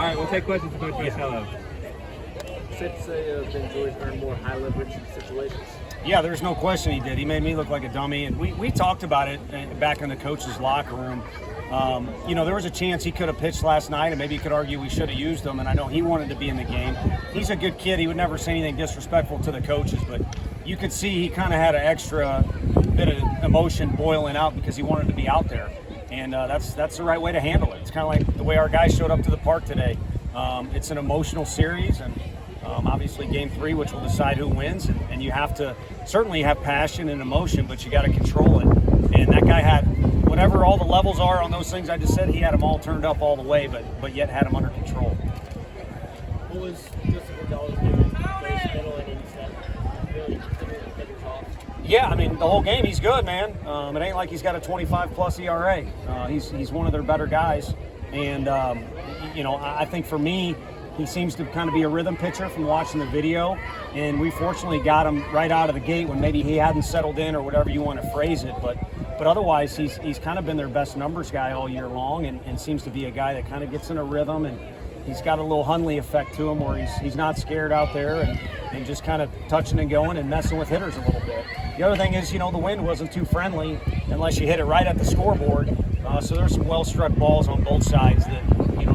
right, we'll take questions from Coach Vitello. Safe to say Ben Joyce earned more high leverage situations. Yeah, there's no question he did. He made me look like a dummy, and we talked about it back in the coach's locker room. There was a chance he could have pitched last night, and maybe you could argue we should have used him, and I know he wanted to be in the game. He's a good kid. He would never say anything disrespectful to the coaches, but you could see he kind of had an extra bit of emotion boiling out because he wanted to be out there, and that's the right way to handle it. It's kind of like the way our guys showed up to the park today. It's an emotional series, and obviously Game 3, which will decide who wins, and you have to certainly have passion and emotion, but you got to control it. And that guy had whatever all the levels are on those things I just said. He had them all turned up all the way, but yet had them under control. What was Justin Gonzalez doing? Place middle innings that really considered the pitchers off. Yeah, I mean the whole game he's good, man. It ain't like he's got a 25+ ERA. He's one of their better guys, and I think for me, he seems to kind of be a rhythm pitcher from watching the video, and we fortunately got him right out of the gate when maybe he hadn't settled in or whatever you want to phrase it. But otherwise, he's kind of been their best numbers guy all year long, and seems to be a guy that kind of gets in a rhythm, and he's got a little Hundley effect to him where he's not scared out there and just kind of touching and going and messing with hitters a little bit. The other thing is, the wind wasn't too friendly unless you hit it right at the scoreboard. So there's some well-struck balls on both sides that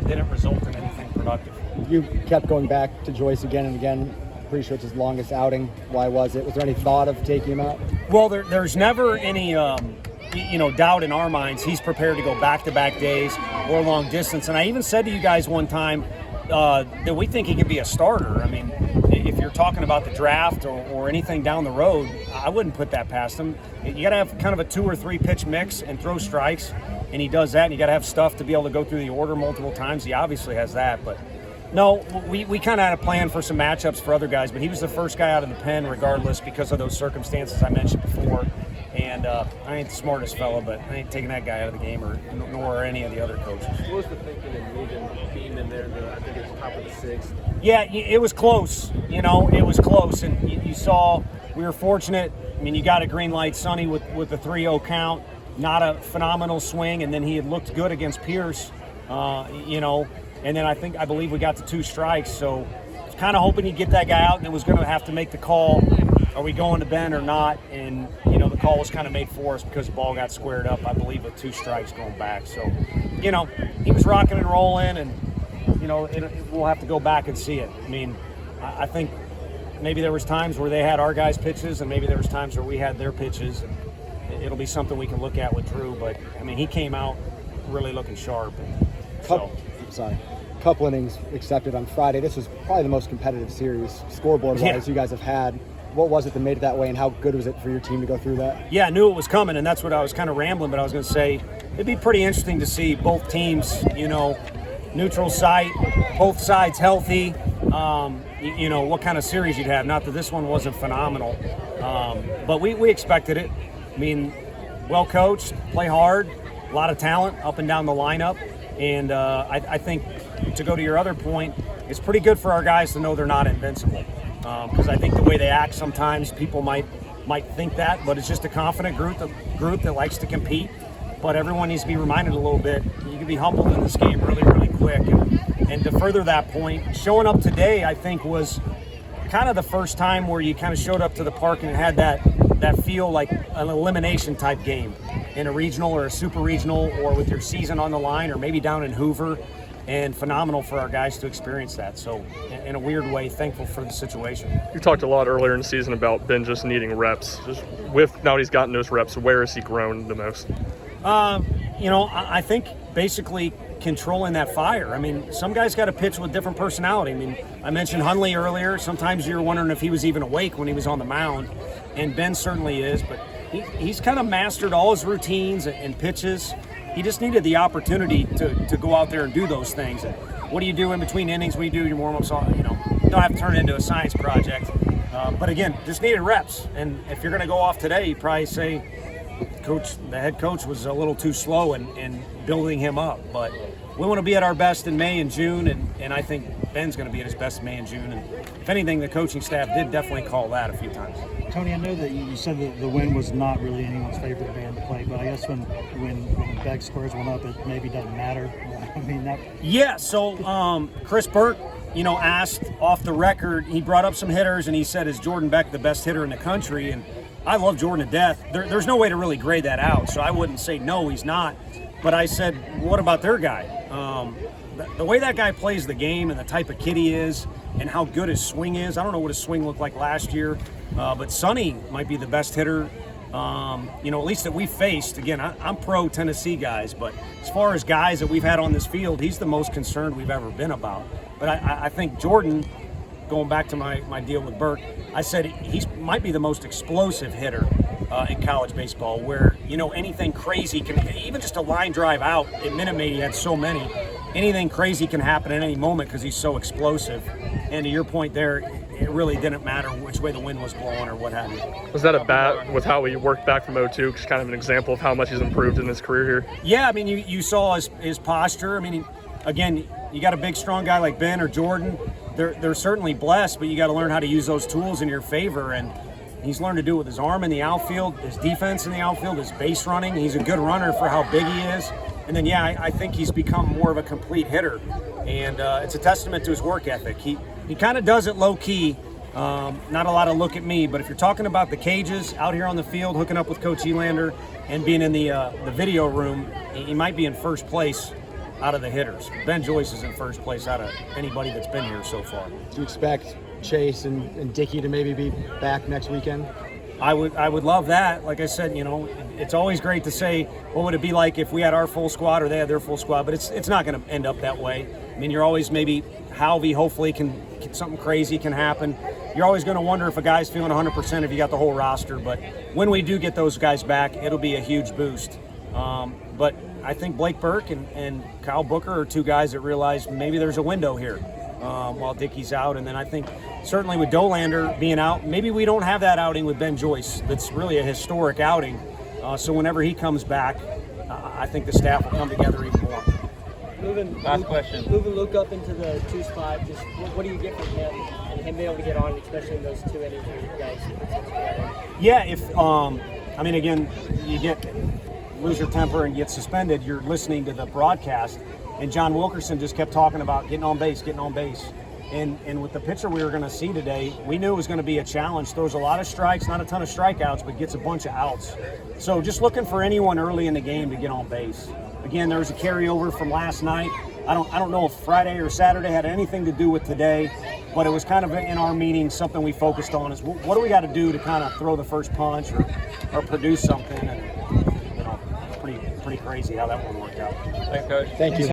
didn't result in anything productive. You kept going back to Joyce again and again. Pretty sure it's his longest outing. Why was it? Was there any thought of taking him out? Well, there's never any doubt in our minds. He's prepared to go back-to-back days or long distance. And I even said to you guys one time that we think he could be a starter. I mean, if you're talking about the draft or anything down the road, I wouldn't put that past him. You got to have kind of a 2 or 3 pitch mix and throw strikes, and he does that. And you got to have stuff to be able to go through the order multiple times. He obviously has that, but. No, we kind of had a plan for some matchups for other guys, but he was the first guy out of the pen regardless because of those circumstances I mentioned before. And I ain't the smartest fella, but I ain't taking that guy out of the game, nor are any of the other coaches. What was the thinking in moving Beam in there? I think it's top of the 6th. Yeah, it was close. It was close. And you saw we were fortunate. I mean, you got a green light, Sonny, with the 3-0 count. Not a phenomenal swing, and then he had looked good against Pierce, And then I believe we got to 2 strikes. So I was kind of hoping he'd get that guy out, and then was going to have to make the call. Are we going to Ben or not? And, the call was kind of made for us because the ball got squared up, I believe, with 2 strikes going back. So, he was rocking and rolling, and, we'll have to go back and see it. I mean, I think maybe there was times where they had our guys' pitches, and maybe there was times where we had their pitches. And it'll be something we can look at with Drew. But, I mean, he came out really looking sharp. Couple innings accepted on Friday. This was probably the most competitive series scoreboard-wise you guys have had. What was it that made it that way, and how good was it for your team to go through that? Yeah, I knew it was coming, and that's what I was kind of rambling, but I was going to say it'd be pretty interesting to see both teams, neutral site, both sides healthy, what kind of series you'd have. Not that this one wasn't phenomenal, but we expected it. I mean, well coached, play hard, a lot of talent up and down the lineup. And I think, to go to your other point, it's pretty good for our guys to know they're not invincible. Because I think the way they act sometimes, people might think that, but it's just a confident group that likes to compete. But everyone needs to be reminded a little bit, you can be humbled in this game really, really quick. And to further that point, showing up today, I think, was kind of the first time where you kind of showed up to the park and it had that feel like an elimination type game in a regional or a super regional, or with your season on the line, or maybe down in Hoover. And phenomenal for our guys to experience that. So in a weird way, thankful for the situation. You talked a lot earlier in the season about Ben just needing reps. Just now that he's gotten those reps, where has he grown the most? I think basically controlling that fire. I mean, some guys got to pitch with different personality. I mean, I mentioned Hundley earlier. Sometimes you're wondering if he was even awake when he was on the mound, and Ben certainly is, but he's kind of mastered all his routines and pitches. He just needed the opportunity to go out there and do those things. And what do you do in between innings when you do your warm-ups? You don't have to turn it into a science project. But again, just needed reps. And if you're going to go off today, you probably say the head coach was a little too slow in building him up. But we want to be at our best in May and June, and I think Ben's going to be at his best in May and June. And if anything, the coaching staff did definitely call that a few times. Tony, I know that you said that the win was not really anyone's favorite band to play, but I guess when Beck squares one up, it maybe doesn't matter. I mean, that. Yeah, so Chris Burke, asked off the record, he brought up some hitters, and he said, is Jordan Beck the best hitter in the country? And I love Jordan to death. There's no way to really grade that out, so I wouldn't say no, he's not. But I said, what about their guy? The way that guy plays the game and the type of kid he is and how good his swing is, I don't know what his swing looked like last year, but Sonny might be the best hitter, at least that we faced. Again, I'm pro Tennessee guys, but as far as guys that we've had on this field, he's the most concerned we've ever been about. But I think Jordan, going back to my deal with Burke, I said he might be the most explosive hitter in college baseball, where, anything crazy can, even just a line drive out at Minute Maid, he had so many, anything crazy can happen at any moment because he's so explosive. And to your point there, it really didn't matter which way the wind was blowing or what have you. Was that a bat with how he worked back from 0-2? Just kind of an example of how much he's improved in his career here. Yeah, I mean, you saw his posture. I mean, again, you got a big, strong guy like Ben or Jordan. They're certainly blessed, but you got to learn how to use those tools in your favor. And he's learned to do it with his arm in the outfield, his defense in the outfield, his base running. He's a good runner for how big he is. And then, I think he's become more of a complete hitter. And it's a testament to his work ethic. He kind of does it low-key. Not a lot of look at me, but if you're talking about the cages out here on the field, hooking up with Coach Elander and being in the video room, he might be in first place out of the hitters. Ben Joyce is in first place out of anybody that's been here so far. Do you expect Chase and Dickey to maybe be back next weekend? I would love that. Like I said, it's always great to say, what would it be like if we had our full squad or they had their full squad, but it's not going to end up that way. I mean, you're always maybe Halvey, hopefully something crazy can happen. You're always going to wonder if a guy's feeling 100% if you got the whole roster, but when we do get those guys back, it'll be a huge boost. But I think Blake Burke and Kyle Booker are two guys that realize maybe there's a window here while Dickey's out. And then I think certainly with Dolander being out, maybe we don't have that outing with Ben Joyce. That's really a historic outing. So whenever he comes back, I think the staff will come together even more. Last question. Moving Luke up into the 2 spot, just what do you get from him and him being able to get on, especially in those 2 innings where you guys put something together? Yeah, if again, you lose your temper and get suspended, you're listening to the broadcast, and John Wilkerson just kept talking about getting on base. And with the pitcher we were going to see today, we knew it was going to be a challenge. Throws a lot of strikes, not a ton of strikeouts, but gets a bunch of outs. So just looking for anyone early in the game to get on base. Again, there was a carryover from last night. I don't know if Friday or Saturday had anything to do with today, but it was kind of in our meeting something we focused on is what do we got to do to kind of throw the first punch or produce something. And, pretty crazy how that one worked out. Thanks, Coach. Thank you.